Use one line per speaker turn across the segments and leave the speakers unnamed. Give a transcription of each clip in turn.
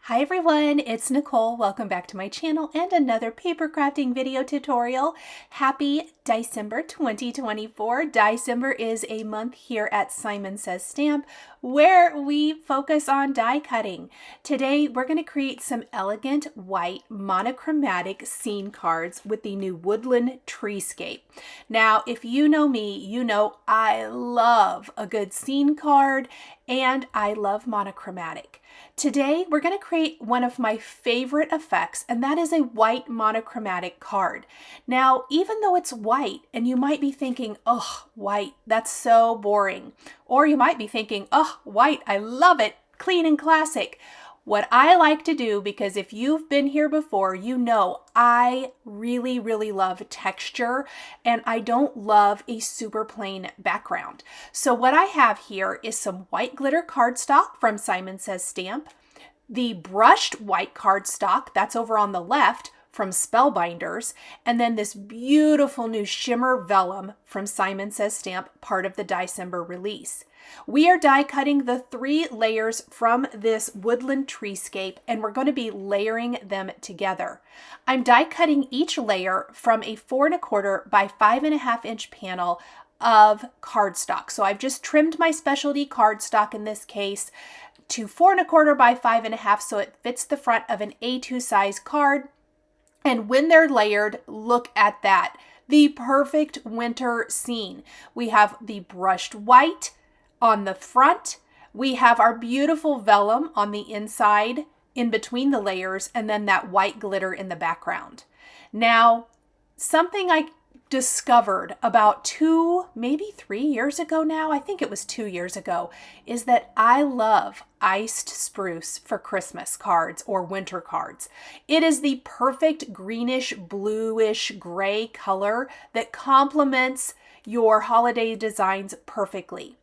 Hi everyone, it's Nicole. Welcome back to my channel and another paper crafting video tutorial. Happy DieCember 2024. DieCember is a month here at Simon Says Stamp where we focus on die cutting. Today we're going to create some elegant white monochromatic scene cards with the new woodland treescape. Now, if you know me, you know I love a good scene card and I love monochromatic. Today, we're going to create one of my favorite effects, and that is a white monochromatic card. Now, even though it's white, and you might be thinking, oh, white, that's so boring. Or you might be thinking, oh, white, I love it, clean and classic. What I like to do, because if you've been here before, you know I really love texture and I don't love a super plain background. So what I have here is some white glitter cardstock from Simon Says Stamp, the brushed white cardstock that's over on the left from Spellbinders, and then this beautiful new shimmer vellum from Simon Says Stamp, part of the DieCember release. We are die cutting the 3 layers from this woodland treescape, and we're going to be layering them together. I'm die cutting each layer from a 4 1/4 by 5 1/2 inch panel of cardstock. So I've just trimmed my specialty cardstock in this case to 4 1/4 by 5 1/2 so it fits the front of an A2 size card. And when they're layered, look at that. The perfect winter scene. We have the brushed white on the front. We have our beautiful vellum on the inside in between the layers, and then that white glitter in the background. Now, something I discovered about 2, maybe 3 years ago now, I think it was 2 years ago, is that I love iced spruce for Christmas cards or winter cards. It is the perfect greenish, bluish, gray color that complements your holiday designs perfectly.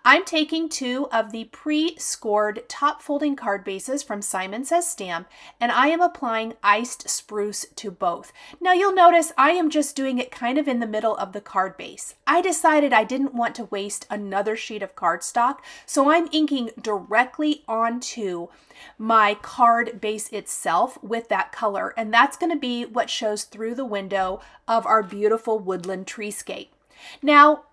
I'm taking 2 of the pre-scored top folding card bases from Simon Says Stamp, and I am applying iced spruce to both. Now you'll notice I am just doing it kind of in the middle of the card base. I decided I didn't want to waste another sheet of cardstock, so I'm inking directly onto my card base itself with that color, and that's going to be what shows through the window of our beautiful woodland treescape. Now,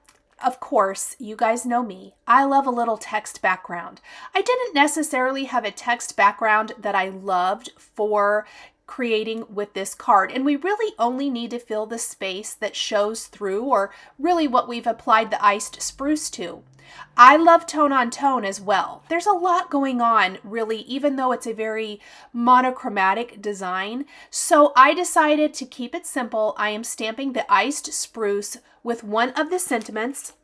of course, you guys know me. I love a little text background. I didn't necessarily have a text background that I loved for creating with this card, and we really only need to fill the space that shows through, or really what we've applied the iced spruce to. I love tone on tone as well. There's a lot going on, really, even though it's a very monochromatic design. So I decided to keep it simple. I am stamping the iced spruce with one of the sentiments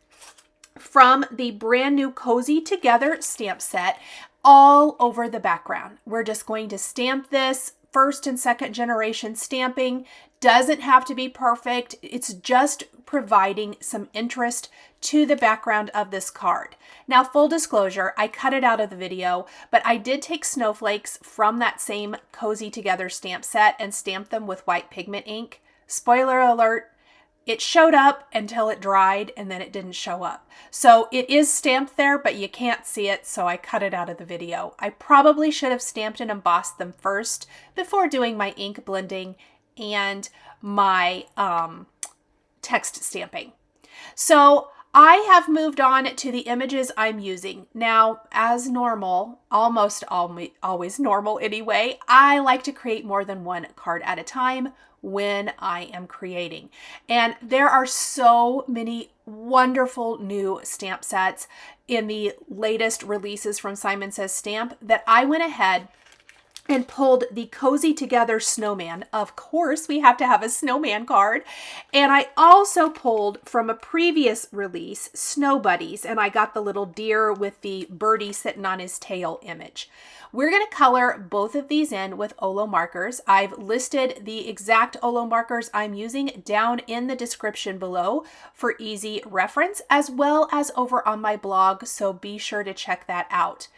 from the brand new Cozy Together stamp set all over the background. We're just going to stamp this. First and second generation stamping doesn't have to be perfect. It's just providing some interest to the background of this card. Now, full disclosure, I cut it out of the video, but I did take snowflakes from that same Cozy Together stamp set and stamp them with white pigment ink. Spoiler alert, it showed up until it dried and then it didn't show up. So it is stamped there, but you can't see it, so I cut it out of the video. I probably should have stamped and embossed them first before doing my ink blending and my text stamping. So I have moved on to the images I'm using. Now, as normal, almost always normal anyway, I like to create more than one card at a time when I am creating. And there are so many wonderful new stamp sets in the latest releases from Simon Says Stamp that I went ahead and pulled the Cozy Together snowman. Of course, we have to have a snowman card. And I also pulled from a previous release, Snow Buddies, and I got the little deer with the birdie sitting on his tail image. We're going to color both of these in with Olo markers. I've listed the exact Olo markers I'm using down in the description below for easy reference, as well as over on my blog, so be sure to check that out.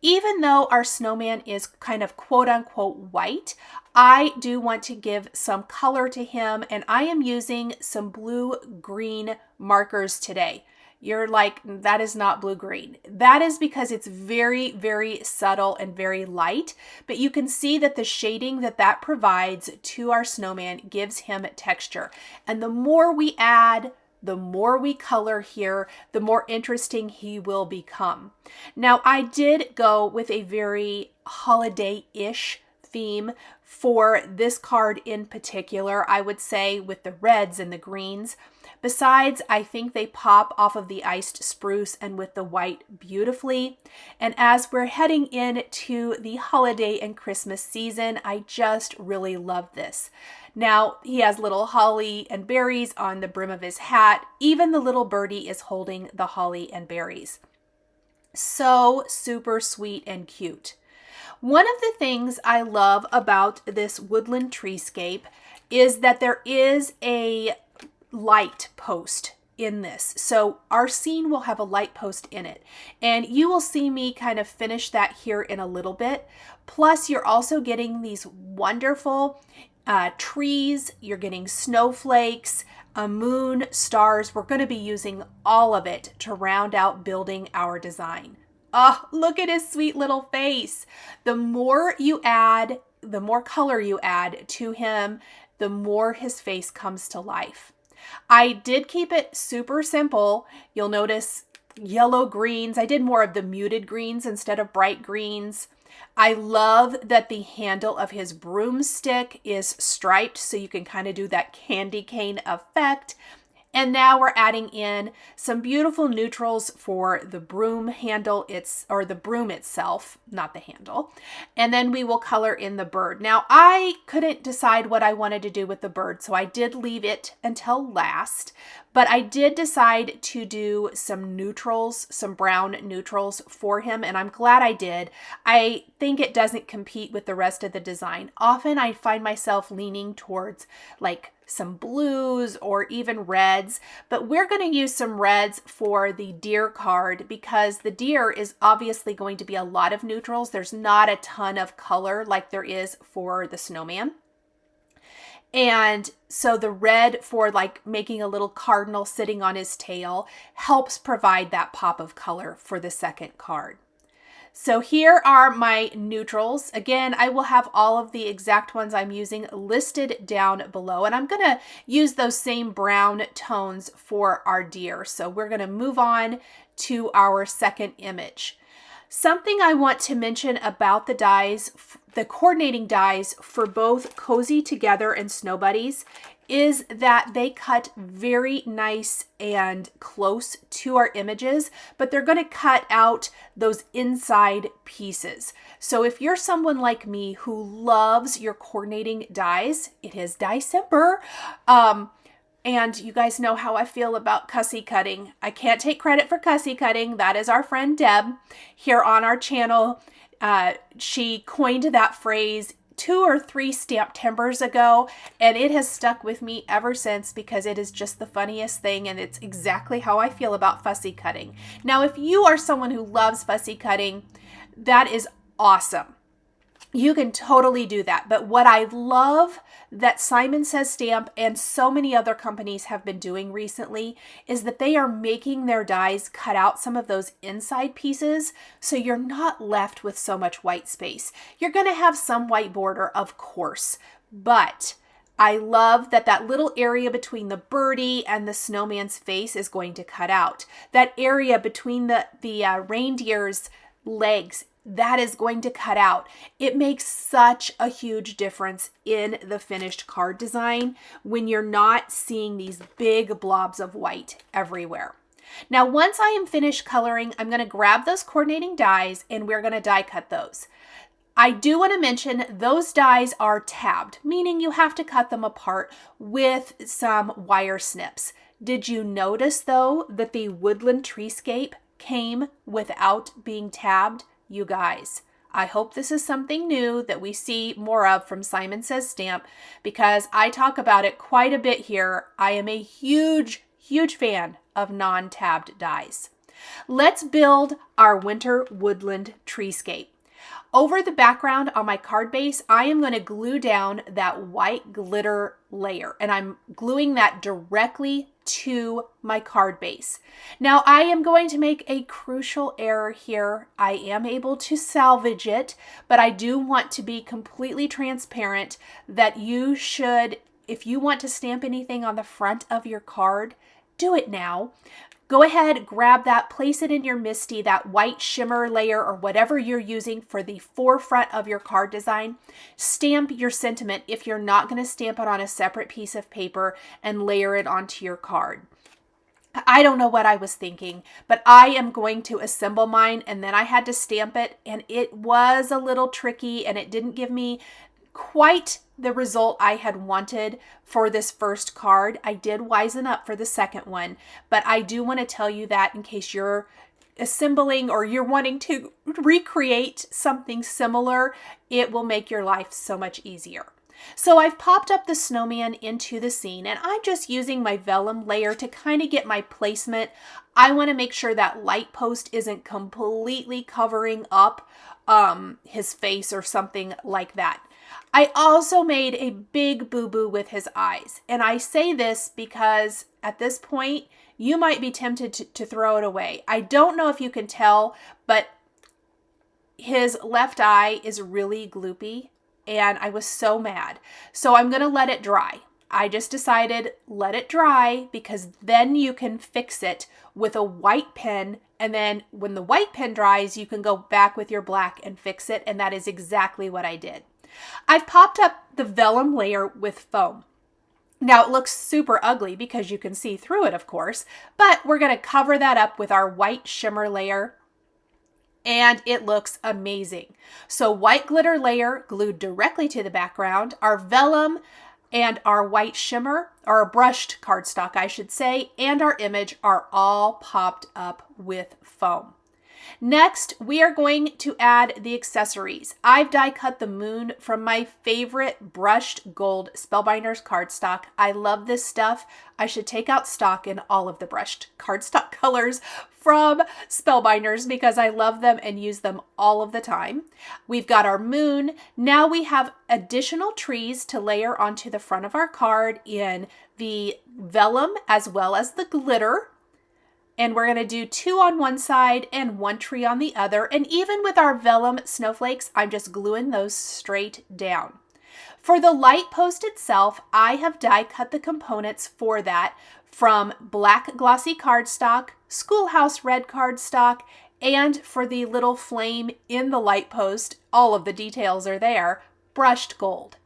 Even though our snowman is kind of quote-unquote white, I do want to give some color to him, and I am using some blue-green markers today. You're like, that is not blue-green. That is because it's very, very subtle and very light, but you can see that the shading that provides to our snowman gives him texture. And the more we add, the more we color here, the more interesting he will become. Now, I did go with a very holiday-ish theme for this card in particular, I would say, with the reds and the greens. Besides, I think they pop off of the iced spruce and with the white beautifully. And as we're heading into the holiday and Christmas season, I just really love this. Now, he has little holly and berries on the brim of his hat. Even the little birdie is holding the holly and berries. So super sweet and cute. One of the things I love about this woodland treescape is that there is a light post in this. So our scene will have a light post in it, and you will see me kind of finish that here in a little bit. Plus, you're also getting these wonderful trees, you're getting snowflakes, a moon, stars. We're going to be using all of it to round out building our design. Oh, look at his sweet little face. The more you add, the more color you add to him, the more his face comes to life. I did keep it super simple. You'll notice yellow greens. I did more of the muted greens instead of bright greens. I love that the handle of his broomstick is striped, so you can kind of do that candy cane effect. And now we're adding in some beautiful neutrals for the broom handle, or the broom itself, not the handle. And then we will color in the bird. Now, I couldn't decide what I wanted to do with the bird, so I did leave it until last. But I did decide to do some neutrals, some brown neutrals for him, and I'm glad I did. I think it doesn't compete with the rest of the design. Often I find myself leaning towards like some blues or even reds, but we're going to use some reds for the deer card because the deer is obviously going to be a lot of neutrals. There's not a ton of color like there is for the snowman. And so the red for like making a little cardinal sitting on his tail helps provide that pop of color for the second card. So here are my neutrals. Again, I will have all of the exact ones I'm using listed down below, and I'm going to use those same brown tones for our deer. So we're going to move on to our second image. Something I want to mention about the dies, the coordinating dies for both Cozy Together and Snow Buddies, is that they cut very nice and close to our images, but they're going to cut out those inside pieces. So if you're someone like me who loves your coordinating dies, it is DieCember. And you guys know how I feel about cussy cutting. I can't take credit for cussy cutting. That is our friend Deb here on our channel. She coined that phrase 2 or 3 Stamptembers ago, and it has stuck with me ever since because it is just the funniest thing, and it's exactly how I feel about fussy cutting. Now, if you are someone who loves fussy cutting, that is awesome. You can totally do that. But what I love that Simon Says Stamp and so many other companies have been doing recently is that they are making their dies cut out some of those inside pieces so you're not left with so much white space. You're going to have some white border, of course, but I love that that little area between the birdie and the snowman's face is going to cut out. That area between the reindeer's legs, that is going to cut out. It makes such a huge difference in the finished card design when you're not seeing these big blobs of white everywhere. Now, once I am finished coloring, I'm going to grab those coordinating dies and we're going to die cut those. I do want to mention those dies are tabbed, meaning you have to cut them apart with some wire snips. Did you notice though that the woodland treescape came without being tabbed? You guys, I hope this is something new that we see more of from Simon Says Stamp because I talk about it quite a bit here. I am a huge fan of non-tabbed dies. Let's build our winter woodland treescape. Over the background on my card base, I am going to glue down that white glitter layer, and I'm gluing that directly to my card base. Now I am going to make a crucial error here. I am able to salvage it, but I do want to be completely transparent that you should, if you want to stamp anything on the front of your card, do it now. Go ahead, grab that, place it in your MISTI, that white shimmer layer or whatever you're using for the forefront of your card design. Stamp your sentiment if you're not going to stamp it on a separate piece of paper and layer it onto your card. I don't know what I was thinking, but I am going to assemble mine, and then I had to stamp it, and it was a little tricky, and it didn't give me quite the result I had wanted for this first card. I did wisen up for the second one, but I do want to tell you that in case you're assembling or you're wanting to recreate something similar, it will make your life so much easier. So I've popped up the snowman into the scene, and I'm just using my vellum layer to kind of get my placement. I want to make sure that light post isn't completely covering up his face or something like that. I also made a big boo-boo with his eyes. And I say this because at this point, you might be tempted to throw it away. I don't know if you can tell, but his left eye is really gloopy, and I was so mad. So I'm going to let it dry. I just decided let it dry because then you can fix it with a white pen. And then when the white pen dries, you can go back with your black and fix it. And that is exactly what I did. I've popped up the vellum layer with foam. Now it looks super ugly because you can see through it, of course, but we're going to cover that up with our white shimmer layer, and it looks amazing. So white glitter layer glued directly to the background, our vellum and our white shimmer, or brushed cardstock, I should say, and our image are all popped up with foam. Next, we are going to add the accessories. I've die cut the moon from my favorite brushed gold Spellbinders cardstock. I love this stuff. I should take out stock in all of the brushed cardstock colors from Spellbinders because I love them and use them all of the time. We've got our moon. Now we have additional trees to layer onto the front of our card in the vellum as well as the glitter. And we're going to do 2 on one side and 1 tree on the other. And even with our vellum snowflakes, I'm just gluing those straight down. For the light post itself, I have die cut the components for that from black glossy cardstock, schoolhouse red cardstock, and for the little flame in the light post, all of the details are there, brushed gold.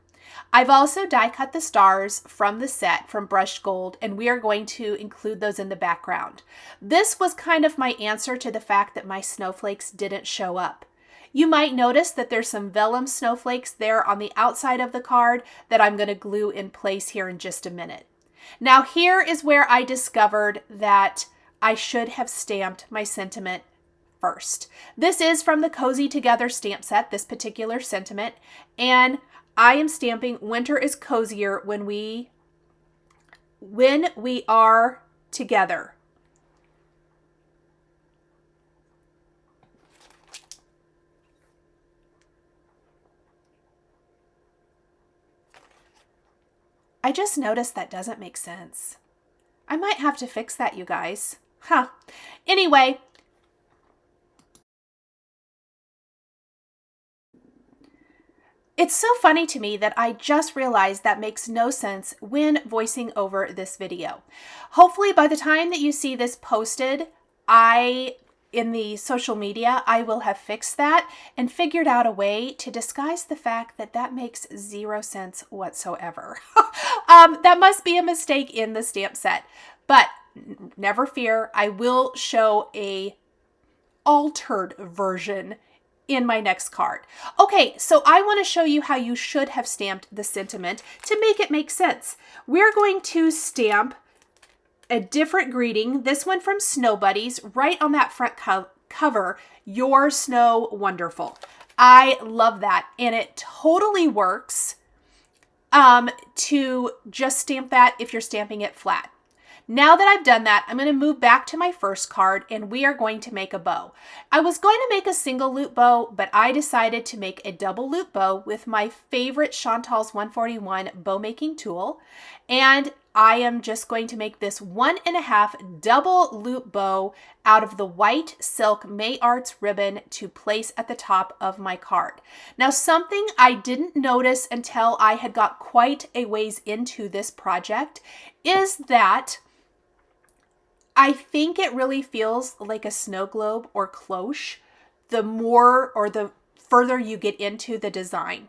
I've also die cut the stars from the set from brushed gold, and we are going to include those in the background. This was kind of my answer to the fact that my snowflakes didn't show up. You might notice that there's some vellum snowflakes there on the outside of the card that I'm going to glue in place here in just a minute. Now here is where I discovered that I should have stamped my sentiment first. This is from the Cozy Together stamp set, this particular sentiment, and I am stamping winter is cozier when we are together. I just noticed that doesn't make sense. I might have to fix that, you guys. Anyway, it's so funny to me that I just realized that makes no sense when voicing over this video. Hopefully by the time that you see this posted, in the social media, I will have fixed that and figured out a way to disguise the fact that that makes 0 sense whatsoever. That must be a mistake in the stamp set, but never fear, I will show a altered version in my next card. Okay, so I want to show you how you should have stamped the sentiment to make it make sense. We're going to stamp a different greeting, this one from Snow Buddies, right on that front cover, Your Snow Wonderful. I love that, and it totally works to just stamp that if you're stamping it flat. Now that I've done that, I'm going to move back to my first card, and we are going to make a bow. I was going to make a single loop bow, but I decided to make a double loop bow with my favorite Chantal's 141 bow making tool. And I am just going to make this 1.5 double loop bow out of the white silk May Arts ribbon to place at the top of my card. Now, something I didn't notice until I had got quite a ways into this project is that I think it really feels like a snow globe or cloche the more or the further you get into the design.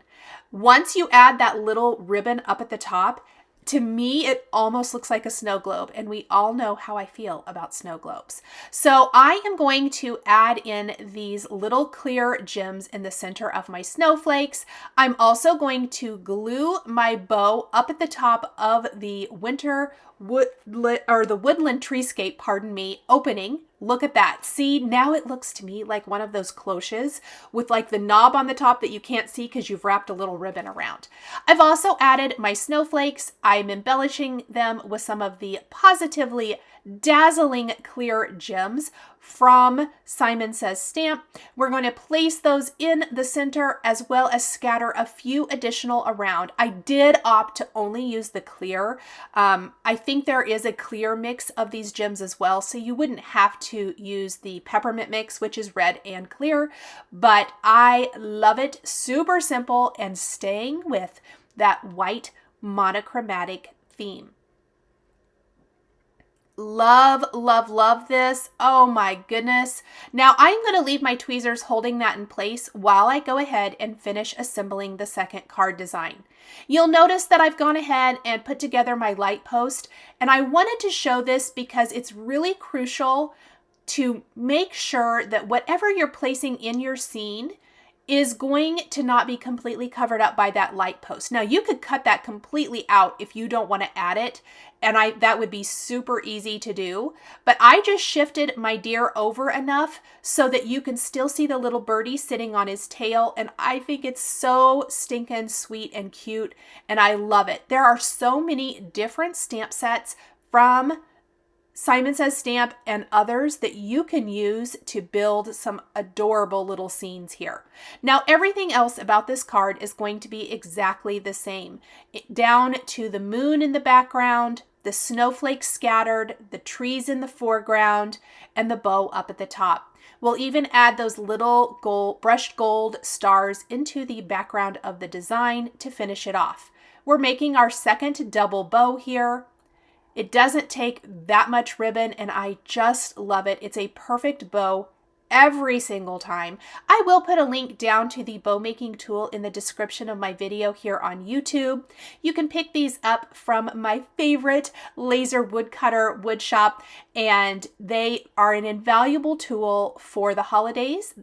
Once you add that little ribbon up at the top, to me, it almost looks like a snow globe, and we all know how I feel about snow globes. So I am going to add in these little clear gems in the center of my snowflakes. I'm also going to glue my bow up at the top of the woodland treescape, opening. Look at that. See, now it looks to me like one of those cloches with like the knob on the top that you can't see because you've wrapped a little ribbon around. I've also added my snowflakes. I'm embellishing them with some of the positively dazzling clear gems from Simon Says Stamp. We're going to place those in the center as well as scatter a few additional around. I did opt to only use the clear. I think there is a clear mix of these gems as well, so you wouldn't have to use the peppermint mix, which is red and clear, but I love it. Super simple and staying with that white monochromatic theme. Love, love, love this. Oh my goodness. Now I'm going to leave my tweezers holding that in place while I go ahead and finish assembling the second card design. You'll notice that I've gone ahead and put together my light post, and I wanted to show this because it's really crucial to make sure that whatever you're placing in your scene is going to not be completely covered up by that light post. Now you could cut that completely out if you don't want to add it, and that would be super easy to do, but I just shifted my deer over enough so that you can still see the little birdie sitting on his tail, and I think it's so stinking sweet and cute, and I love it. There are so many different stamp sets from Simon Says Stamp and others that you can use to build some adorable little scenes here. Now, everything else about this card is going to be exactly the same, down to the moon in the background, the snowflakes scattered, the trees in the foreground, and the bow up at the top. We'll even add those little brushed gold stars into the background of the design to finish it off. We're making our second double bow here. It doesn't take that much ribbon, and I just love it. It's a perfect bow every single time. I will put a link down to the bow making tool in the description of my video here on YouTube. You can pick these up from my favorite laser woodcutter wood shop, and they are an invaluable tool for the holidays.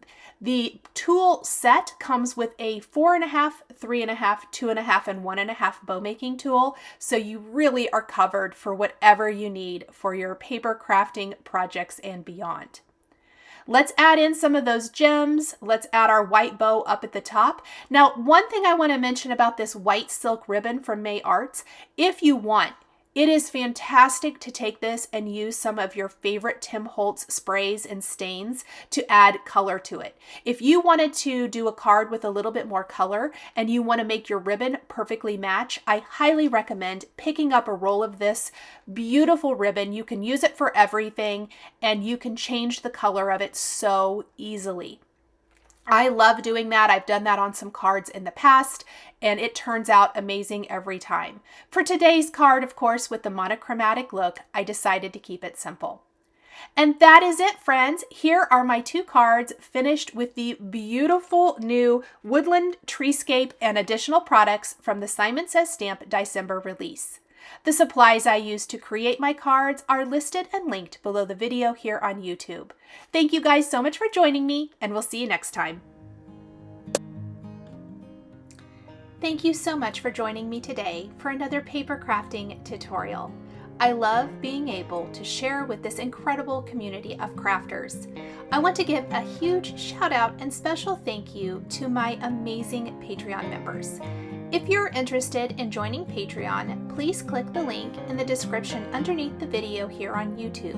The tool set comes with a 4.5, 3.5, 2.5, and 1.5 bow making tool, so you really are covered for whatever you need for your paper crafting projects and beyond. Let's add in some of those gems. Let's add our white bow up at the top. Now, one thing I want to mention about this white silk ribbon from May Arts, if you want, it is fantastic to take this and use some of your favorite Tim Holtz sprays and stains to add color to it. If you wanted to do a card with a little bit more color and you want to make your ribbon perfectly match, I highly recommend picking up a roll of this beautiful ribbon. You can use it for everything, and you can change the color of it so easily. I love doing that. I've done that on some cards in the past, and it turns out amazing every time. For today's card, of course, with the monochromatic look, I decided to keep it simple. And that is it, friends. Here are my two cards finished with the beautiful new woodland treescape and additional products from the Simon Says Stamp DieCember release. The supplies I used to create my cards are listed and linked below the video here on YouTube. Thank you guys so much for joining me, and we'll see you next time. Thank you so much for joining me today for another paper crafting tutorial. I love being able to share with this incredible community of crafters. I want to give a huge shout out and special thank you to my amazing Patreon members. If you're interested in joining Patreon, please click the link in the description underneath the video here on YouTube.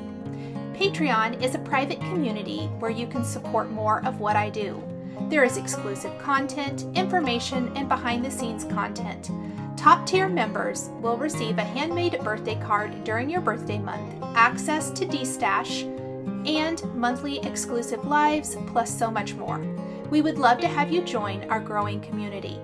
Patreon is a private community where you can support more of what I do. There is exclusive content, information, and behind-the-scenes content. Top tier members will receive a handmade birthday card during your birthday month, access to DStash, and monthly exclusive lives, plus so much more. We would love to have you join our growing community.